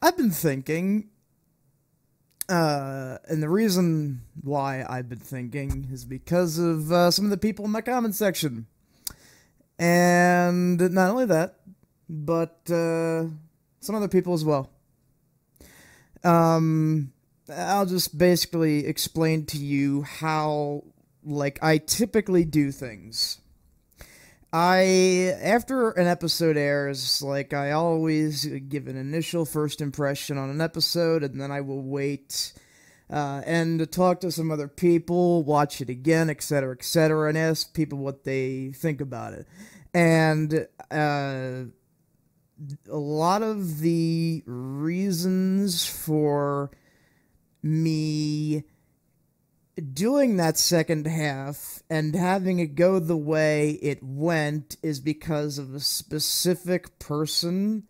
I've been thinking, and the reason why I've been thinking is because of some of the people in my comment section. And not only that, but some other people as well. I'll just basically explain to you how, like, I typically do things. After an episode airs, like, I always give an initial first impression on an episode, and then I will wait, and talk to some other people, watch it again, etc., and ask people what they think about it. And, a lot of the reasons for me doing that second half and having it go the way it went is because of a specific person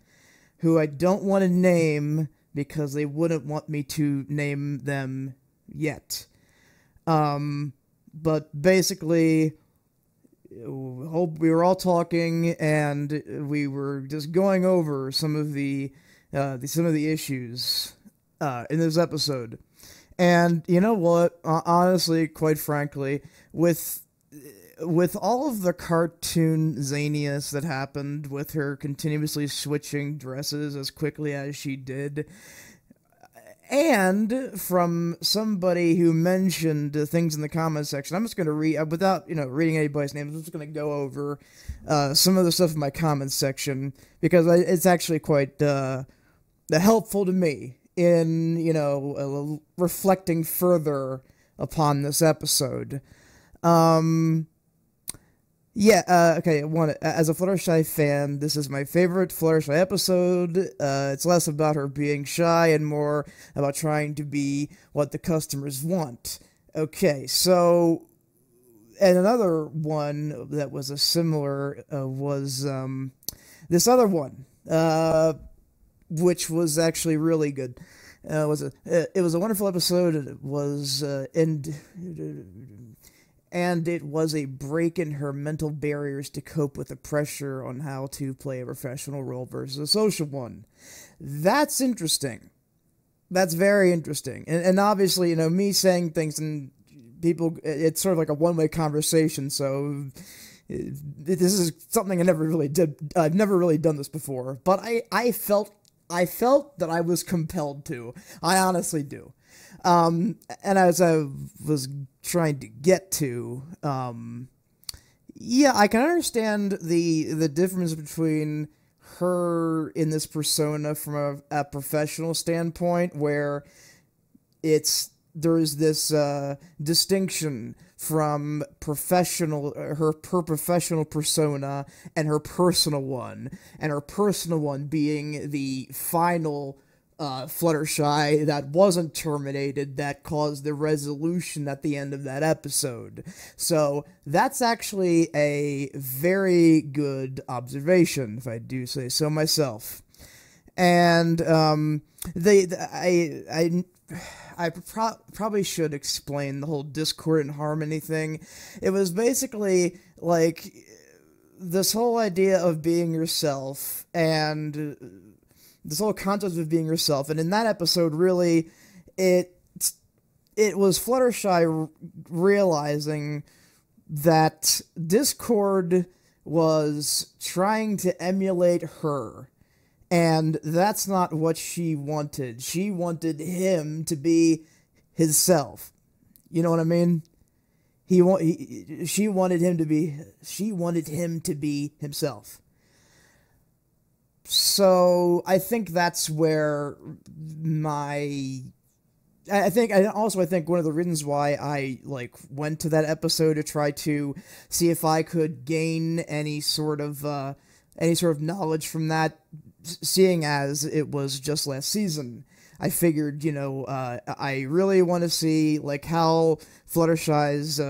who I don't want to name because they wouldn't want me to name them yet. But basically, we were all talking and we were just going over some of the issues in this episode. And you know what? Honestly, quite frankly, with all of the cartoon zaniness that happened with her continuously switching dresses as quickly as she did, and from somebody who mentioned things in the comment section, I'm just going to read, without reading anybody's name, I'm just going to go over some of the stuff in my comment section, because it's actually quite helpful to me in, reflecting further upon this episode. Okay, as a Fluttershy fan, this is my favorite Fluttershy episode. It's less about her being shy and more about trying to be what the customers want. Okay, so, and another one that was a similar, was, this other one, which was actually really good. It was a wonderful episode. It was, and it was a break in her mental barriers to cope with the pressure on how to play a professional role versus a social one. That's interesting. That's very interesting. And obviously, me saying things and people, it's sort of like a one-way conversation, so this is something I never really did. I've never really done this before, but I felt that I was compelled to. I honestly do. And as I was trying to get to, I can understand the difference between her in this persona from a professional standpoint, where there's this distinction from her professional persona and her personal one being the final Fluttershy that wasn't terminated, that caused the resolution at the end of that episode. So that's actually a very good observation, if I do say so myself. And I probably should explain the whole Discord and Harmony thing. It was basically like this whole idea of being yourself, and this whole concept of being yourself, and in that episode, really, it was Fluttershy realizing that Discord was trying to emulate her, and that's not what she wanted. She wanted him to be himself. You know what I mean? She wanted him to be himself. So I think that's where I think one of the reasons why I went to that episode to try to see if I could gain any sort of knowledge from that, seeing as it was just last season. I figured, I really want to see how Fluttershy's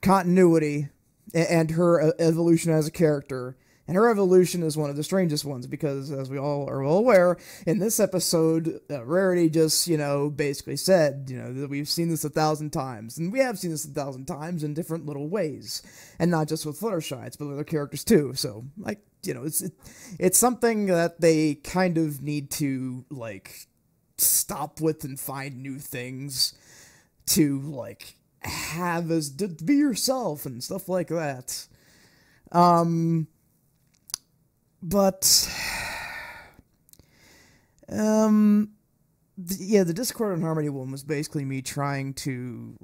continuity and her evolution as a character And her evolution is one of the strangest ones because, as we all are well aware, in this episode, Rarity just, basically said, that we've seen this 1,000 times. And we have seen this 1,000 times in different little ways. And not just with Fluttershy, it's with other characters too. So, it's something that they kind of need to, stop with and find new things to, have as, be yourself and stuff like that. But, the Discord and Harmony one was basically me trying to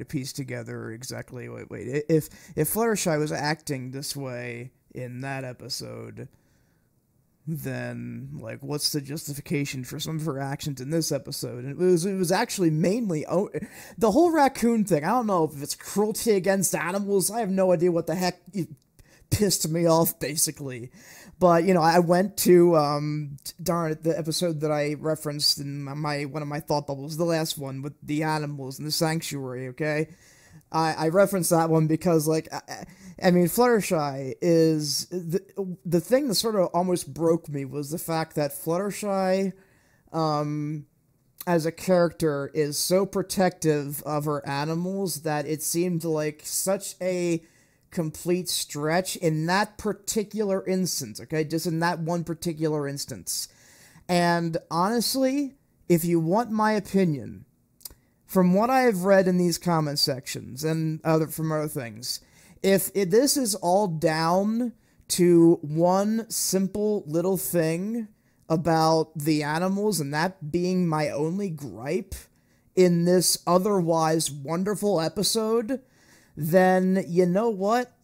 piece together exactly, if Fluttershy was acting this way in that episode, then, what's the justification for some of her actions in this episode? And it was actually mainly, the whole raccoon thing, I don't know if it's cruelty against animals, I have no idea what the heck pissed me off, basically. But, I went to, the episode that I referenced in one of my thought bubbles, the last one, with the animals in the sanctuary, okay? I referenced that one because, Fluttershy is, the thing that sort of almost broke me was the fact that Fluttershy, as a character, is so protective of her animals that it seemed like such a complete stretch in that particular instance, okay? Just in that one particular instance. And honestly, if you want my opinion, from what I have read in these comment sections and from other things, if this is all down to one simple little thing about the animals and that being my only gripe in this otherwise wonderful episode, then you know what?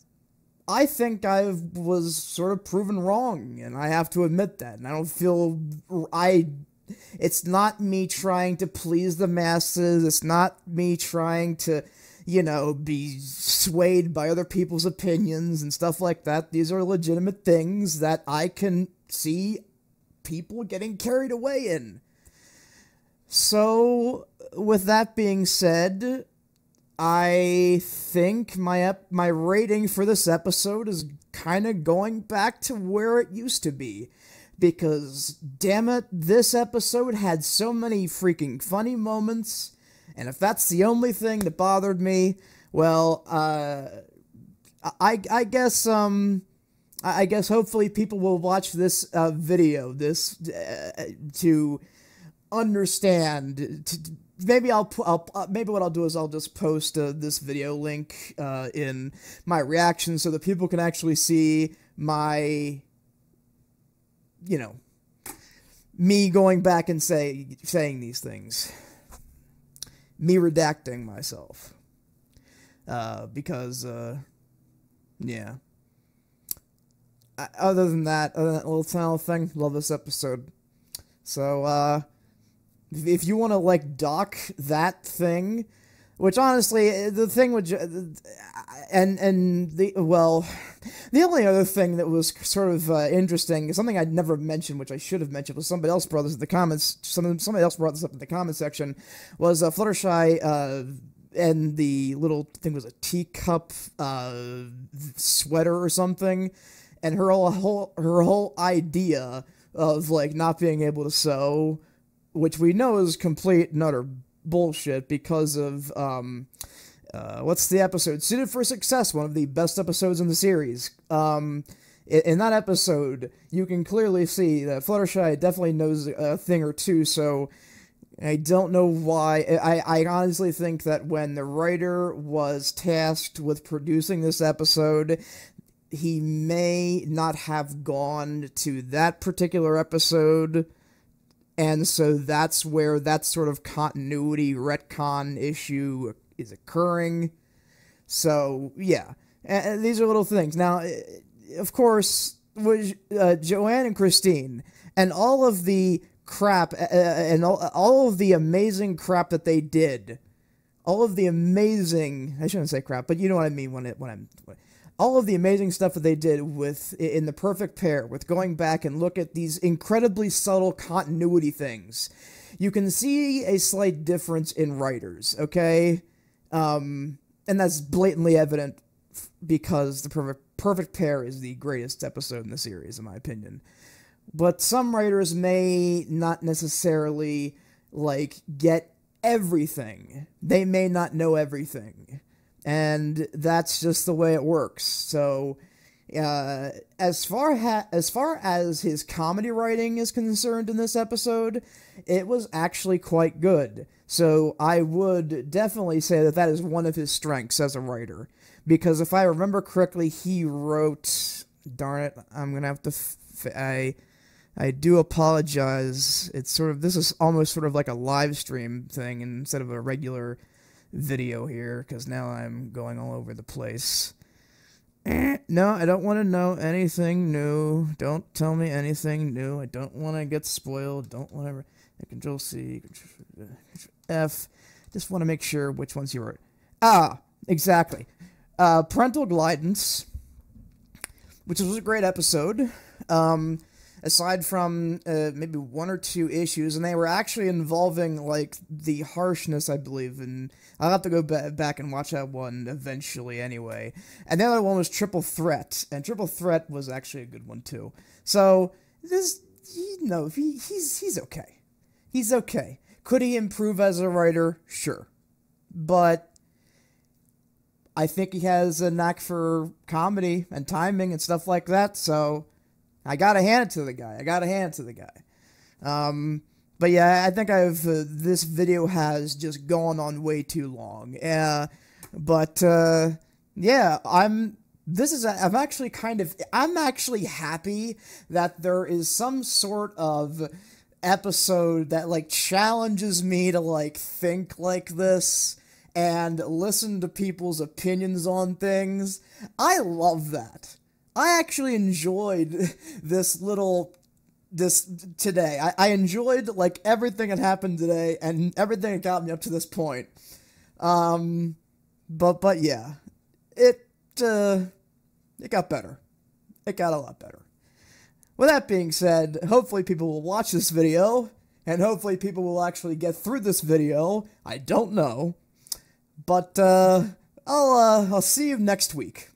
I think I was sort of proven wrong, and I have to admit that. And I don't feel it's not me trying to please the masses. It's not me trying to, be swayed by other people's opinions and stuff like that. These are legitimate things that I can see people getting carried away in. So, with that being said, I think my rating for this episode is kind of going back to where it used to be. Because, damn it, this episode had so many freaking funny moments. And if that's the only thing that bothered me, well, I guess hopefully people will watch this video, to understand, maybe maybe what I'll do is I'll just post this video link in my reaction so that people can actually see my, me going back and saying these things. Me redacting myself. Because, yeah. Other than that little channel thing, love this episode. So, if you want to, dock that thing, which honestly, the thing with, the only other thing that was sort of interesting, something I'd never mentioned, which I should have mentioned, was somebody else brought this in the comments, somebody else brought this up in the comment section, was Fluttershy, and the little thing was a teacup, sweater or something, and her whole idea of, not being able to sew, which we know is complete and utter bullshit because of, what's the episode? Suited for Success, one of the best episodes in the series. In that episode, you can clearly see that Fluttershy definitely knows a thing or two, so I don't know why. I honestly think that when the writer was tasked with producing this episode, he may not have gone to that particular episode, and so that's where that sort of continuity retcon issue is occurring. So, yeah. And these are little things. Now, of course, with Joanne and Christine, and all of the crap, and all of the amazing crap that they did, all of the amazing, I shouldn't say crap, but you know what I mean all of the amazing stuff that they did in The Perfect Pair, with going back and look at these incredibly subtle continuity things, you can see a slight difference in writers, okay? And that's blatantly evident because the perfect pair is the greatest episode in the series, in my opinion. But some writers may not necessarily, like, get everything. They may not know everything. And that's just the way it works. So, as far as his comedy writing is concerned in this episode, it was actually quite good. So I would definitely say that that is one of his strengths as a writer. Because if I remember correctly, he wrote... Darn it, I'm gonna have to... I do apologize. It's sort of... This is almost sort of like a live stream thing instead of a regular video here, because now I'm going all over the place. No, I don't want to know anything new. Don't tell me anything new. I don't want to get spoiled. Don't want to... Control C, Control F. Just want to make sure which ones you wrote. Ah, exactly. Parental Guidance, which was a great episode. Aside from maybe one or two issues, and they were actually involving, like, the harshness, I believe, and I'll have to go back and watch that one eventually anyway. And the other one was Triple Threat, and Triple Threat was actually a good one, too. So, this, you know, he's okay. He's okay. Could he improve as a writer? Sure. But I think he has a knack for comedy and timing and stuff like that, so... I gotta hand it to the guy. But yeah, I think this video has just gone on way too long. Yeah, I'm actually happy that there is some sort of episode that, like, challenges me to, like, think like this and listen to people's opinions on things. I love that. I actually enjoyed this today. I enjoyed, like, everything that happened today and everything that got me up to this point. But yeah, it got better. It got a lot better. With that being said, hopefully people will watch this video, and hopefully people will actually get through this video. I don't know. But, I'll see you next week.